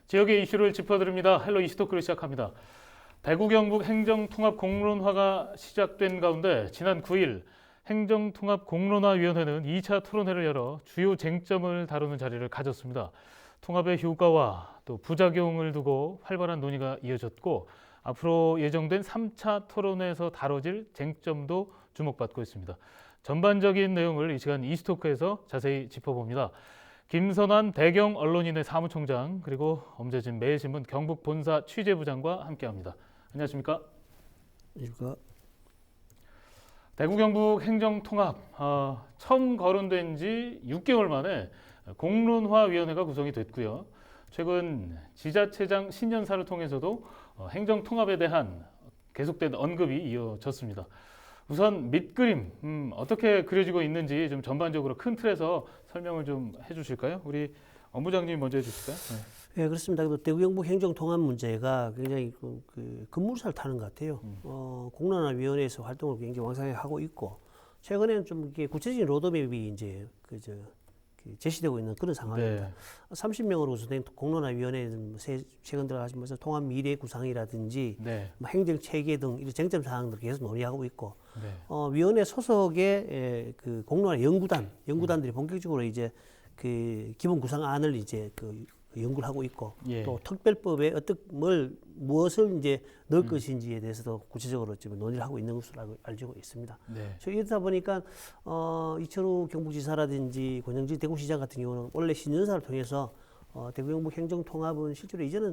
지역의 이슈를 짚어드립니다. 헬로 이슈토크를 시작합니다. 대구 경북 행정통합 공론화가 시작된 가운데 지난 9일 행정통합공론화위원회는 2차 토론회를 열어 주요 쟁점을 다루는 자리를 가졌습니다. 통합의 효과와 또 부작용을 두고 활발한 논의가 이어졌고 앞으로 예정된 3차 토론회에서 다뤄질 쟁점도 주목받고 있습니다. 전반적인 내용을 이 시간 이슈토크에서 자세히 짚어봅니다. 김선환 대경 언론인의 사무총장 그리고 엄재진 매일신문 경북 본사 취재부장과 함께합니다. 안녕하십니까? 안녕하십니까? 대구 경북 행정통합 처음 거론된 지 6개월 만에 공론화위원회가 구성이 됐고요. 최근 지자체장 신년사를 통해서도 행정통합에 대한 계속된 언급이 이어졌습니다. 우선 밑그림 어떻게 그려지고 있는지 좀 전반적으로 큰 틀에서 설명을 좀 해주실까요? 우리 엄부장님이 먼저 해주실까요? 네, 그렇습니다. 대구 경북 행정 통합 문제가 굉장히 급물살 타는 것 같아요. 공론화위원회에서 활동을 굉장히 왕성하게 하고 있고 최근에는 좀 이렇게 구체적인 로드맵이 이제 제시되고 있는 그런 상황입니다. 네. 30명으로 구성된 공론화위원회는 최근 들어가시면서 통합 미래 구상이라든지 네. 행정 체계 등 이런 쟁점 사항들을 계속 논의하고 있고 네. 위원회 소속의 그 공론화 연구단들이 본격적으로 이제 그 기본 구상안을 이제 연구를 하고 있고 예. 또 특별법에 무엇을 이제 넣을 것인지에 대해서도 구체적으로 지금 논의를 하고 있는 것으로 알고 있습니다. 네. 이러다 보니까 이철우 경북지사라든지 권영진 대구시장 같은 경우는 원래 신년사를 통해서 대구 경북 행정통합은 실제로 이제는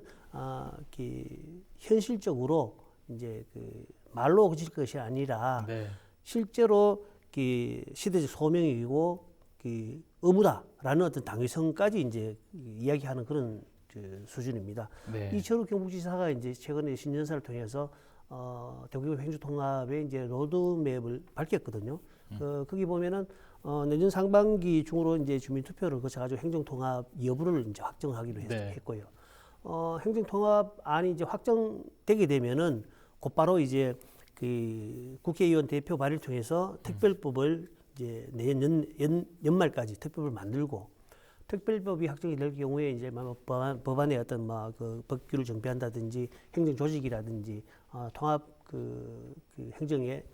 현실적으로 이제 말로 그칠 것이 아니라 네. 실제로 시대적 소명이고 의무다라는 어떤 당위성까지 이제 이야기하는 그런 수준입니다. 네. 이철우 경북지사가 이제 최근에 신년사를 통해서 대구 행정통합의 이제 로드맵을 밝혔거든요. 거기 보면은 내년 상반기 중으로 이제 주민투표를 거쳐가지고 행정통합 여부를 이제 확정하기로 네. 했고요. 행정통합안이 이제 확정되게 되면은 곧바로 이제 국회의원 대표 발의를 통해서 특별법을 이제 내년 연말까지 특별법을 만들고 특별법이 확정이 될 경우에 이제 법안의 어떤 법규를 정비한다든지 행정 조직이라든지 통합 행정의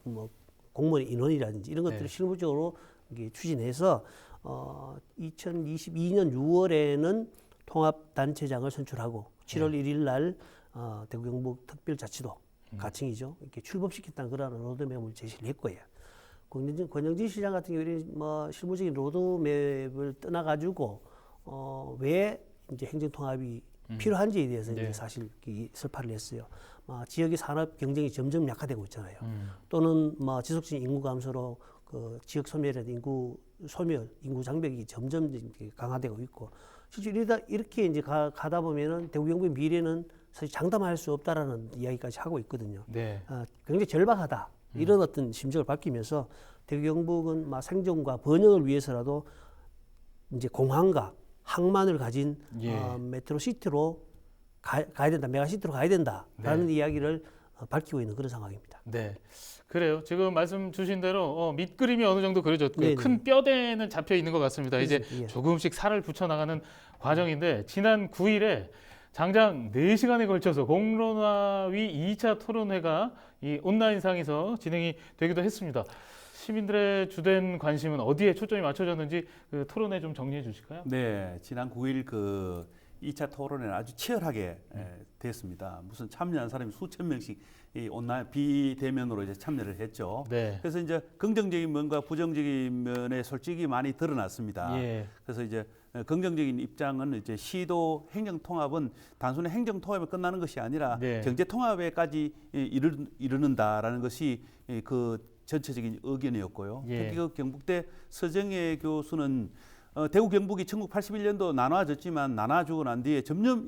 공무원 인원이라든지 이런 것들을 네. 실무적으로 추진해서 2022년 6월에는 통합단체장을 선출하고 7월 1일 날 대구 경북 특별자치도 가칭이죠. 이렇게 출범시켰다는 그런 로드맵을 제시를 했고요. 권영진 시장 같은 경우에는 실무적인 로드맵을 떠나가지고 왜 이제 행정통합이 필요한지에 대해서 네. 이제 사실 설파를 했어요. 지역의 산업 경쟁이 점점 약화되고 있잖아요. 또는 지속적인 인구 감소로 지역 소멸이나 인구 장벽이 점점 강화되고 있고 실제 이렇게 이제 가다 보면은 대구 경북의 미래는 사실 장담할 수 없다라는 이야기까지 하고 있거든요. 네. 굉장히 절박하다. 이런 어떤 심정을 밝히면서 대구 경북은 생존과 번영을 위해서라도 이제 공항과 항만을 가진 예. 메트로시티로 가야 된다, 메가시티로 가야 된다라는 네. 이야기를 밝히고 있는 그런 상황입니다. 네. 그래요. 지금 말씀 주신 대로 밑그림이 어느 정도 그려졌고요. 네네. 큰 뼈대는 잡혀 있는 것 같습니다. 이제 예. 조금씩 살을 붙여 나가는 과정인데 지난 9일에 장장 4시간에 걸쳐서 공론화위 2차 토론회가 이 온라인상에서 진행이 되기도 했습니다. 시민들의 주된 관심은 어디에 초점이 맞춰졌는지 그 토론회 좀 정리해 주실까요? 네, 지난 9일 2차 토론회는 아주 치열하게 됐습니다. 무슨 참여한 사람이 수천 명씩 이 온라인 비대면으로 이제 참여를 했죠. 네. 그래서 이제 긍정적인 면과 부정적인 면에 솔직히 많이 드러났습니다. 예. 그래서 이제 긍정적인 입장은 이제 시도 행정통합은 단순히 행정통합에 끝나는 것이 아니라 네. 경제통합에까지 이르는다라는 것이 전체적인 의견이었고요. 예. 특히 경북대 서정혜 교수는 대구 경북이 1981년도 나눠졌지만 나눠주고 난 뒤에 점점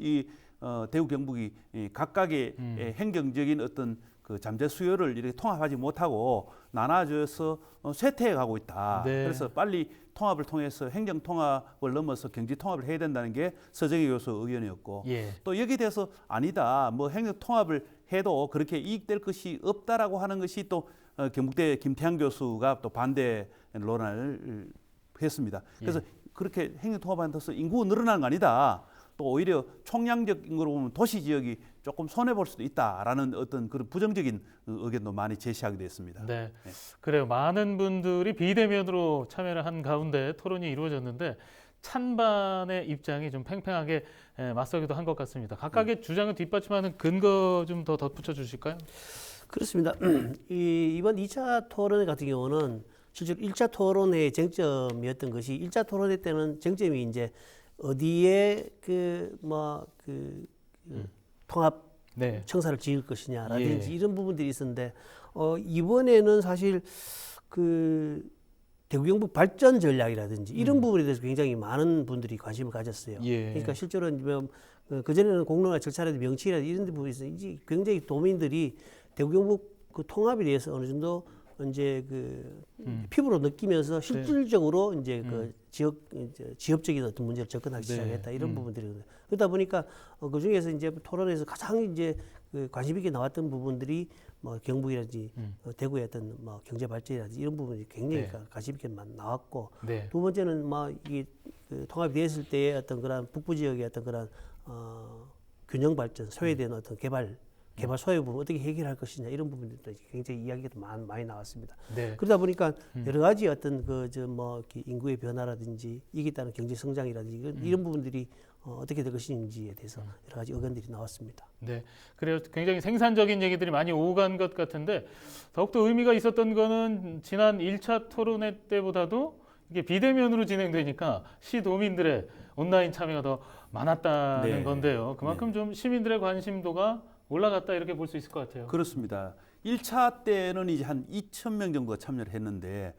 대구 경북이 각각의 행정적인 어떤 잠재 수요를 이렇게 통합하지 못하고 나눠져서 쇠퇴해 가고 있다. 네. 그래서 빨리 통합을 통해서 행정 통합을 넘어서 경제 통합을 해야 된다는 게 서정희 교수 의견이었고 예. 또 여기에 대해서 아니다. 행정 통합을 해도 그렇게 이익될 것이 없다라고 하는 것이 또 경북대 김태환 교수가 또 반대 논란을 했습니다. 그래서 그렇게 행정 통합한다서 인구가 늘어나는 거 아니다. 또 오히려 총량적인 걸로 보면 도시 지역이 조금 손해 볼 수도 있다라는 어떤 그런 부정적인 의견도 많이 제시하게 됐습니다. 네, 네. 그래요. 많은 분들이 비대면으로 참여를 한 가운데 토론이 이루어졌는데 찬반의 입장이 좀 팽팽하게 맞서기도 한 것 같습니다. 각각의 주장을 뒷받침하는 근거 좀 더 덧붙여 주실까요? 그렇습니다. 이번 2차 토론회 같은 경우는 실제로 1차 토론회의 쟁점이었던 것이 1차 토론회 때는 쟁점이 이제 어디에 통합 네, 청사를 지을 것이냐라든지 예. 이런 부분들이 있었는데 이번에는 사실 그 대구 경북 발전 전략이라든지 이런 부분에 대해서 굉장히 많은 분들이 관심을 가졌어요. 예. 그러니까 실제로 그전에는 공론화 절차라든지 명칭이라든지 이런 부분에서 이제 굉장히 도민들이 대구 경북 그 통합에 대해서 어느 정도 이제 피부로 느끼면서 실질적으로 이제 그 지역적인 어떤 문제를 접근하기 네. 시작했다 이런 부분들이거든요. 그러다 보니까 그 중에서 이제 토론에서 가장 이제 그 관심 있게 나왔던 부분들이 뭐 경북이라든지 대구의 어떤 뭐 경제 발전이라든지 이런 부분이 굉장히 네. 관심 있게 나왔고 네, 두 번째는 뭐 이게 그 통합이 됐을 때의 어떤 그런 북부 지역의 어떤 그런 균형 발전, 소외되는 어떤 개발 소외 부분 어떻게 해결할 것이냐 이런 부분들도 굉장히 이야기가 많이 나왔습니다. 네, 그러다 보니까 여러 가지 어떤 인구의 변화라든지 이게 따른 경제 성장이라든지 이런 부분들이 어떻게 될 것인지에 대해서 여러 가지 의견들이 나왔습니다. 네. 그래요. 굉장히 생산적인 얘기들이 많이 오간 것 같은데 더욱더 의미가 있었던 거는 지난 1차 토론회 때보다도 이게 비대면으로 진행되니까 시도민들의 온라인 참여가 더 많았다는 네. 건데요. 그만큼 좀 시민들의 관심도가 올라갔다 이렇게 볼 수 있을 것 같아요. 그렇습니다. 1차 때는 이제 한 2,000명 정도가 참여를 했는데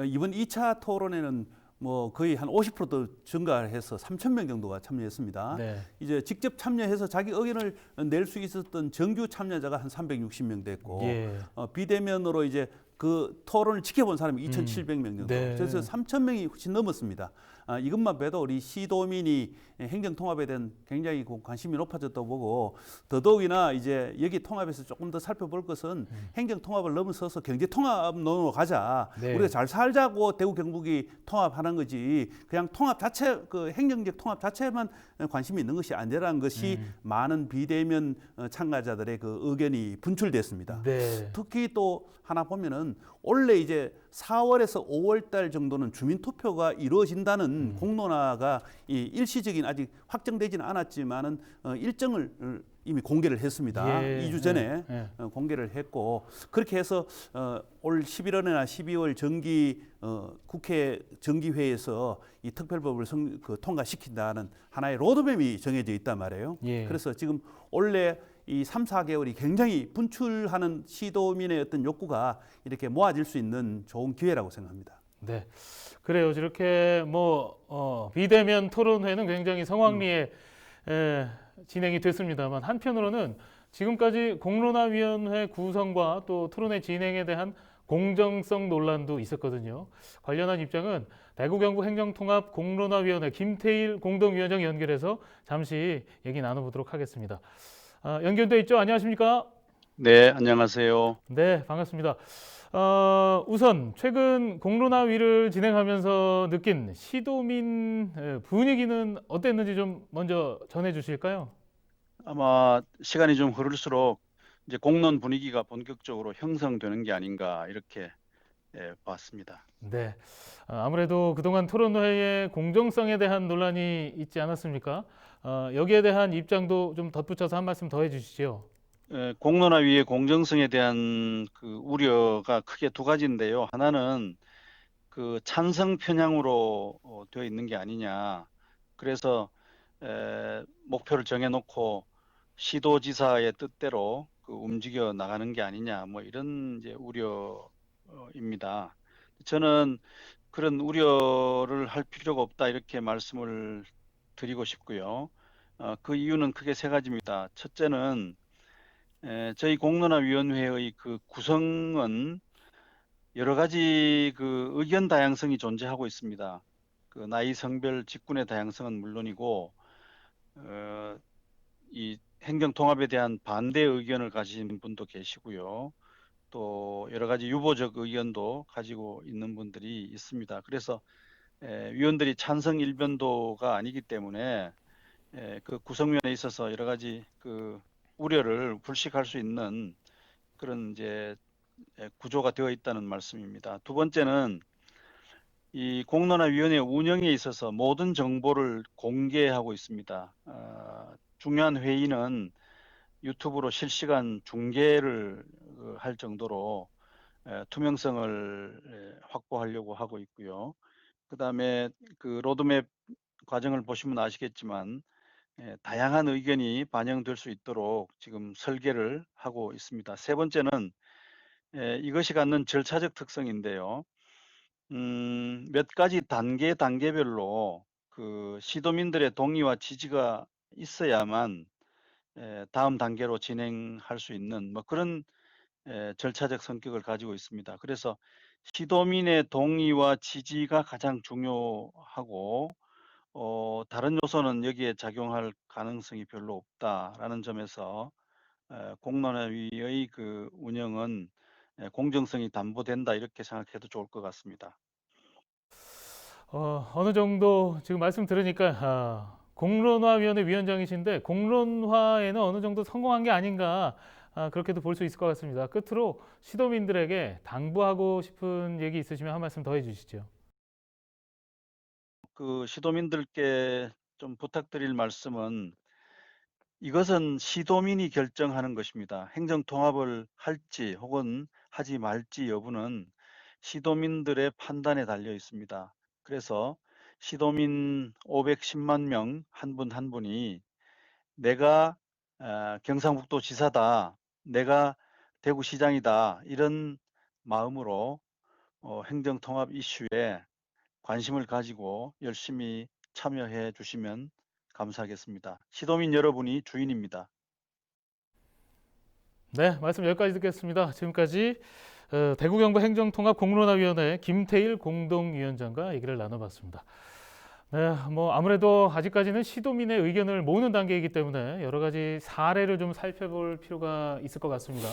이번 2차 토론에는 뭐 거의 한 50%도 증가해서 3,000명 정도가 참여했습니다. 네. 이제 직접 참여해서 자기 의견을 낼 수 있었던 정규 참여자가 한 360명 됐고 예. 비대면으로 이제 그 토론을 지켜본 사람이 2,700명 정도. 네. 그래서 3,000명이 훨씬 넘었습니다. 이것만 봐도 우리 시도민이 행정통합에 대한 굉장히 관심이 높아졌다고 보고 더더욱이나 이제 여기 통합에서 조금 더 살펴볼 것은 행정통합을 넘어서서 경제통합론으로 가자. 네. 우리가 잘 살자고 대구 경북이 통합하는 거지 그냥 통합 자체 그 행정적 통합 자체만 관심이 있는 것이 아니라는 것이 많은 비대면 참가자들의 그 의견이 분출됐습니다. 네. 특히 또 하나 보면은 원래 이제 4월에서 5월 달 정도는 주민 투표가 이루어진다는 공론화가 일시적인 아직 확정되지는 않았지만은 일정을 이미 공개를 했습니다. 예. 2주 전에 예. 공개를 했고 그렇게 해서 올 11월이나 12월 국회 정기회에서 이 특별법을 통과시킨다는 하나의 로드맵이 정해져 있단 말이에요. 예. 그래서 지금 원래 이 3, 4개월이 굉장히 분출하는 시도민의 어떤 욕구가 이렇게 모아질 수 있는 좋은 기회라고 생각합니다. 네. 그래요. 이렇게 비대면 토론회는 굉장히 성황리에 진행이 됐습니다만 한편으로는 지금까지 공론화위원회 구성과 또 토론회 진행에 대한 공정성 논란도 있었거든요. 관련한 입장은 대구 경북 행정통합 공론화위원회 김태일 공동위원장 연결해서 잠시 얘기 나눠보도록 하겠습니다. 연결돼 있죠? 안녕하십니까? 네, 안녕하세요. 네, 반갑습니다. 우선 최근 공론화위를 진행하면서 느낀 시도민 분위기는 어땠는지 좀 먼저 전해 주실까요? 아마 시간이 좀 흐를수록 이제 공론 분위기가 본격적으로 형성되는 게 아닌가 이렇게 봤습니다. 네, 아무래도 그동안 토론회의 공정성에 대한 논란이 있지 않았습니까? 여기에 대한 입장도 좀 덧붙여서 한 말씀 더 해주시죠. 공론화위의 공정성에 대한 그 우려가 크게 두 가지인데요. 하나는 그 찬성 편향으로 되어 있는 게 아니냐. 그래서 목표를 정해놓고 시도지사의 뜻대로 그 움직여 나가는 게 아니냐. 뭐 이런 이제 우려입니다. 저는 그런 우려를 할 필요가 없다 이렇게 말씀을 드리고 싶고요. 그 이유는 크게 세 가지입니다. 첫째는 저희 공론화위원회의 그 구성은 여러 가지 그 의견 다양성이 존재하고 있습니다. 그 나이, 성별, 직군의 다양성은 물론이고 이 행정통합에 대한 반대 의견을 가진 분도 계시고요. 또 여러 가지 유보적 의견도 가지고 있는 분들이 있습니다. 그래서 위원들이 찬성 일변도가 아니기 때문에 그 구성면에 있어서 여러 가지 그 우려를 불식할 수 있는 그런 이제 구조가 되어 있다는 말씀입니다. 두 번째는 이 공론화위원회 운영에 있어서 모든 정보를 공개하고 있습니다. 중요한 회의는 유튜브로 실시간 중계를 할 정도로 투명성을 확보하려고 하고 있고요. 그다음에 그 로드맵 과정을 보시면 아시겠지만 다양한 의견이 반영될 수 있도록 지금 설계를 하고 있습니다. 세 번째는 이것이 갖는 절차적 특성인데요. 몇 가지 단계별로 그 시도민들의 동의와 지지가 있어야만 다음 단계로 진행할 수 있는 뭐 그런 절차적 성격을 가지고 있습니다. 그래서 시도민의 동의와 지지가 가장 중요하고 다른 요소는 여기에 작용할 가능성이 별로 없다라는 점에서 공론화위의 그 운영은 공정성이 담보된다 이렇게 생각해도 좋을 것 같습니다. 어느 정도 지금 말씀 들으니까 공론화위원회 위원장이신데 공론화에는 어느 정도 성공한 게 아닌가 그렇게도 볼 수 있을 것 같습니다. 끝으로 시도민들에게 당부하고 싶은 얘기 있으시면 한 말씀 더 해주시죠. 그 시도민들께 좀 부탁드릴 말씀은 이것은 시도민이 결정하는 것입니다. 행정 통합을 할지 혹은 하지 말지 여부는 시도민들의 판단에 달려 있습니다. 그래서 시도민 510만 명 한 분 한 분이 내가 경상북도 지사다, 내가 대구시장이다 이런 마음으로 행정 통합 이슈에 관심을 가지고 열심히 참여해 주시면 감사하겠습니다. 시도민 여러분이 주인입니다. 네, 말씀 여기까지 듣겠습니다. 지금까지 대구경북행정통합공론화위원회 김태일 공동위원장과 얘기를 나눠봤습니다. 네, 뭐 아무래도 아직까지는 시도민의 의견을 모으는 단계이기 때문에 여러 가지 사례를 좀 살펴볼 필요가 있을 것 같습니다.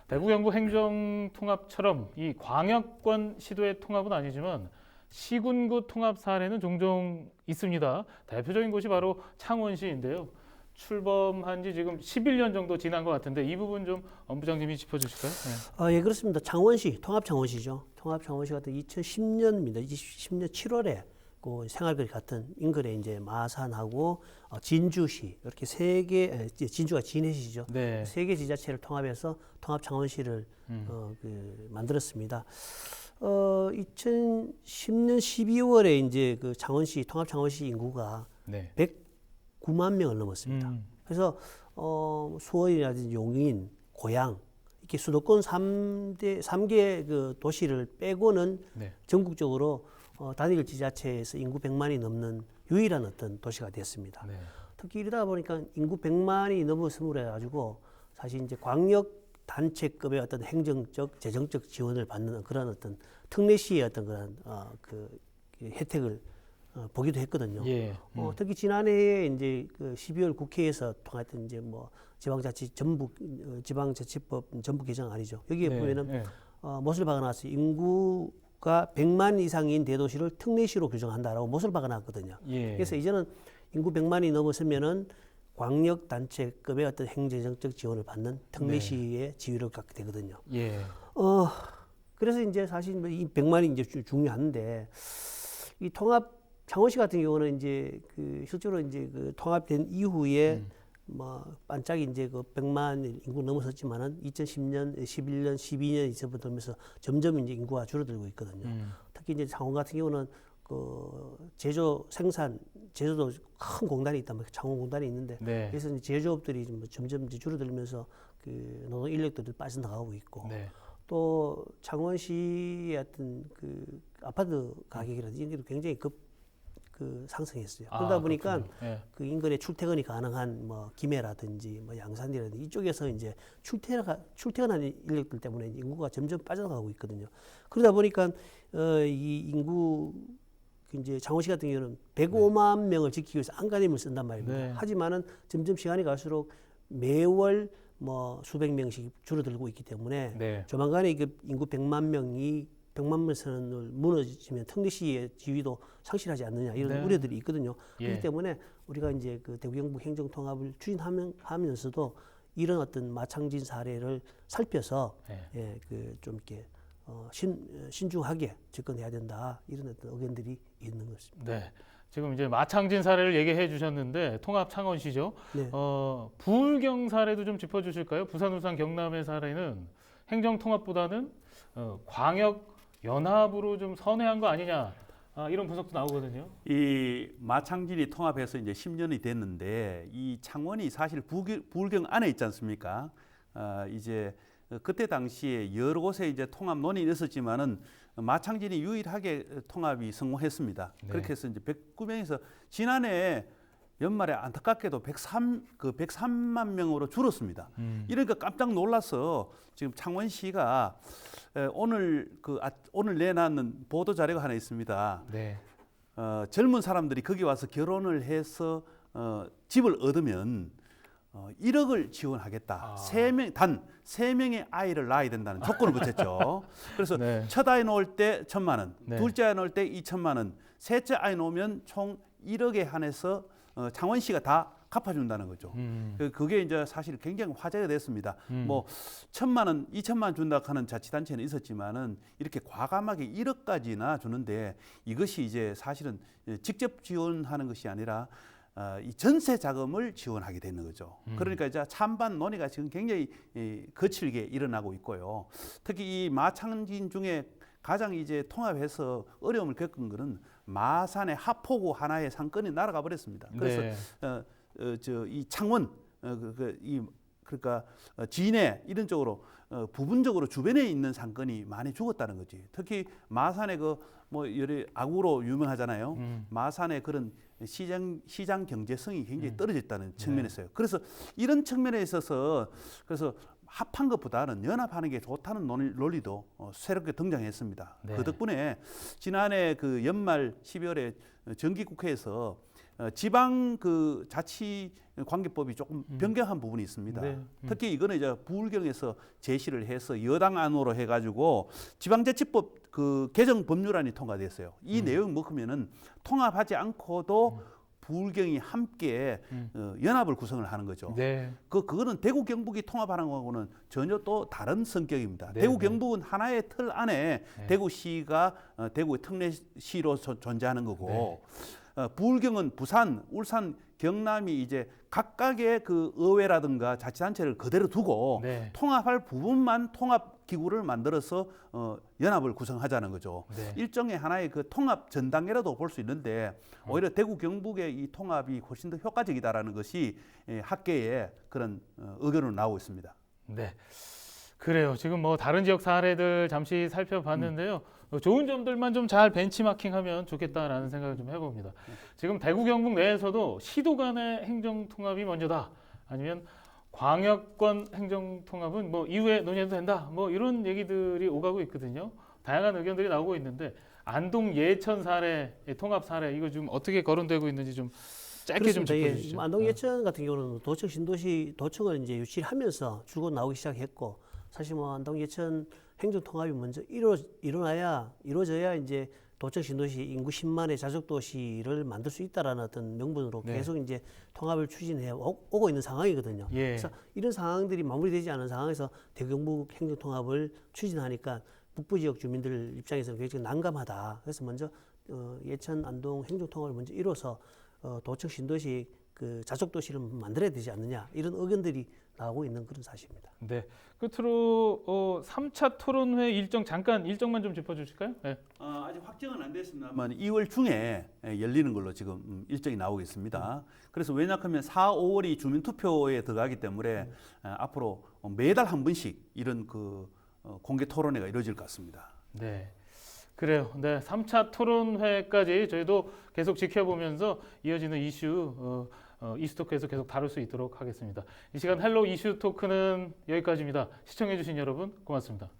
대구 경북 행정통합처럼 이 광역권 시도의 통합은 아니지만 시군구 통합 사례는 종종 있습니다. 대표적인 곳이 바로 창원시인데요. 출범한 지 지금 11년 정도 지난 것 같은데 이 부분 좀 엄 부장님이 짚어주실까요? 네. 예, 그렇습니다. 창원시, 통합창원시죠. 통합창원시 같은 2010년입니다. 2010년 7월에 그 생활거리 같은 인근에 이제 마산하고 진주시 이렇게 세 개, 진주가 진해시죠. 네. 세 개 지자체를 통합해서 통합창원시를 만들었습니다. 2010년 12월에 이제 그 창원시 통합창원시 인구가 네. 109만 명을 넘었습니다. 그래서 수원이라든지 용인, 고양 이렇게 수도권 3개 그 도시를 빼고는 네. 전국적으로 단일 지자체에서 인구 100만이 넘는 유일한 어떤 도시가 됐습니다. 네. 특히 이러다 보니까 인구 100만이 넘었음으로 해가지고 사실 이제 광역 단체급의 어떤 행정적, 재정적 지원을 받는 그런 어떤 특례시의 어떤 그런 그 혜택을 보기도 했거든요. 예. 특히 지난해에 이제 그 12월 국회에서 통했던 이제 뭐 지방자치 전북 지방자치법 전북 개정 아니죠. 여기에 네. 보면은 네. 못을 박아놨어요. 인구가 100만 이상인 대도시를 특례시로 규정한다라고 못을 박아놨거든요. 예. 그래서 이제는 인구 100만이 넘었으면은 광역 단체급의 어떤 행정적 지원을 받는 특례시의 지위를 갖게 되거든요. 예. 그래서 이제 사실 뭐이 100만이 이제 중요한데 이 통합 창원시 같은 경우는 이제 그 실제로 이제 그 통합된 이후에 뭐 반짝이 이제 그 100만 인구 넘어섰지만은 2010년, 11년, 12년 이제부터 면서 점점 이제 인구가 줄어들고 있거든요. 특히 이제 창원 같은 경우는 그 제조 생산 제조도 큰 공단이 있단 말이에요. 창원 공단이 있는데 네. 그래서 이제 제조업들이 좀 점점 이제 줄어들면서 그 노동 인력들이 빠져나가고 있고 네. 또 창원시의 어떤 그 아파트 가격이라든지 이런 게 굉장히 그 상승했어요. 그러다 보니까 그렇군요. 예. 그 인근에 출퇴근이 가능한 뭐 김해라든지 뭐 양산이라든지 이쪽에서 이제 출퇴근하는 인력들 때문에 인구가 점점 빠져나가고 있거든요. 그러다 보니까 이 인구 이제 창원시 같은 경우는 105만 명을 지키기 위해서 안간힘을 쓴단 말입니다. 네. 하지만은 점점 시간이 갈수록 매월 뭐 수백 명씩 줄어들고 있기 때문에 네. 조만간에 그 인구 100만 명이 100만 명 선언을 무너지면 특례시의 지위도 상실하지 않느냐 이런 네. 우려들이 있거든요. 예. 그렇기 때문에 우리가 이제 그 대구 경북 행정 통합을 추진하면서도 이런 어떤 마창진 사례를 살펴서 예. 좀 이렇게 신중하게 접근해야 된다 이런 어떤 의견들이 있는 것입니다. 네. 지금 이제 마창진 사례를 얘기해 주셨는데 통합 창원시죠. 네. 부울경 사례도 좀 짚어주실까요? 부산, 울산, 경남의 사례는 행정 통합보다는 광역 연합으로 좀 선회한 거 아니냐 이런 분석도 나오거든요. 이 마창진이 통합해서 이제 10년이 됐는데 이 창원이 사실 부울경 안에 있지 않습니까? 이제 그때 당시에 여러 곳에 이제 통합 논의는 있었지만은 마창진이 유일하게 통합이 성공했습니다. 네. 그렇게 해서 이제 109명에서 지난해 연말에 안타깝게도 103만 명으로 줄었습니다. 이러니까 깜짝 놀라서 지금 창원시가 오늘 내놨는 보도 자료가 하나 있습니다. 네. 젊은 사람들이 거기 와서 결혼을 해서 집을 얻으면 1억을 지원하겠다. 단 3명의 아이를 낳아야 된다는 조건을 붙였죠. 그래서 네. 첫 아이 놓을 때 1,000만 원, 네. 둘째 아이 놓을 때 2,000만 원, 셋째 아이 놓으면 총 1억에 한해서 창원시가 다 갚아준다는 거죠. 그게 이제 사실 굉장히 화제가 됐습니다. 뭐 1,000만 원, 2,000만 원 준다 하는 자치단체는 있었지만은 이렇게 과감하게 1억까지나 주는데 이것이 이제 사실은 직접 지원하는 것이 아니라 이 전세 자금을 지원하게 되는 거죠. 그러니까 이제 찬반 논의가 지금 굉장히 거칠게 일어나고 있고요. 특히 이 마창진 중에 가장 이제 통합해서 어려움을 겪은 것은 마산의 하포구 하나의 상권이 날아가 버렸습니다. 그래서 네. 이 창원 그러니까 진해 이런 쪽으로 부분적으로 주변에 있는 상권이 많이 죽었다는 거지. 특히 마산의 여러 악으로 유명하잖아요. 마산의 그런 시장 경제성이 굉장히 떨어졌다는 측면에서요. 그래서 이런 측면에 있어서 그래서 합한 것보다는 연합하는 게 좋다는 논리도 새롭게 등장했습니다. 네. 그 덕분에 지난해 그 연말 12월에 정기국회에서 지방 그 자치 관계법이 조금 변경한 부분이 있습니다. 네. 특히 이거는 이제 부울경에서 제시를 해서 여당 안으로 해가지고 지방자치법 그 개정 법률안이 통과됐어요. 이 내용 먹으면은 통합하지 않고도 부울경이 함께 연합을 구성을 하는 거죠. 네. 그거는 대구 경북이 통합하는 거하고는 전혀 또 다른 성격입니다. 네, 대구 네. 경북은 하나의 틀 안에 네. 대구시가 대구의 특례시로 존재하는 거고 네. 부울경은 부산, 울산, 경남이 이제 각각의 그 의회라든가 자치단체를 그대로 두고 네. 통합할 부분만 통합기구를 만들어서 연합을 구성하자는 거죠. 네. 일종의 하나의 그 통합 전단계라도 볼 수 있는데 오히려 대구 경북의 이 통합이 훨씬 더 효과적이다라는 것이 학계의 그런 의견으로 나오고 있습니다. 네. 그래요. 지금 뭐 다른 지역 사례들 잠시 살펴봤는데요. 좋은 점들만 좀 잘 벤치마킹하면 좋겠다라는 생각을 좀 해봅니다. 지금 대구 경북 내에서도 시도 간의 행정 통합이 먼저다. 아니면 광역권 행정 통합은 뭐 이후에 논의해도 된다. 뭐 이런 얘기들이 오가고 있거든요. 다양한 의견들이 나오고 있는데 안동 예천 사례, 통합 사례 이거 좀 어떻게 거론되고 있는지 좀 짧게 좀 그렇습니다. 짚어주시죠. 안동 예천 같은 경우는 도청 신도시 도청을 이제 유치하면서 줄곧 나오기 시작했고 사실 뭐 안동 예천 행정 통합이 먼저 이루어져야 이제 도청 신도시 인구 10만의 자족 도시를 만들 수 있다라는 어떤 명분으로 네. 계속 이제 통합을 추진해 오고 있는 상황이거든요. 예. 그래서 이런 상황들이 마무리되지 않은 상황에서 대구 경북 행정 통합을 추진하니까 북부 지역 주민들 입장에서는 굉장히 난감하다. 그래서 먼저 예천 안동 행정 통합을 먼저 이뤄서 도청 신도시 그 자족 도시를 만들어야 되지 않느냐 이런 의견들이 나오고 있는 그런 사실입니다. 네. 끝으로 3차 토론회 일정만 좀 짚어주실까요? 네. 아직 확정은 안 됐습니다만 2월 중에 열리는 걸로 지금 일정이 나오고 있습니다. 그래서 왜냐하면 4, 5월이 주민투표에 들어가기 때문에 앞으로 매달 한 번씩 이런 그 공개 토론회가 이루어질 것 같습니다. 네. 그래요. 네. 3차 토론회까지 저희도 계속 지켜보면서 이어지는 이슈 이슈토크에서 계속 다룰 수 있도록 하겠습니다. 이 시간 헬로 이슈토크는 여기까지입니다. 시청해주신 여러분 고맙습니다.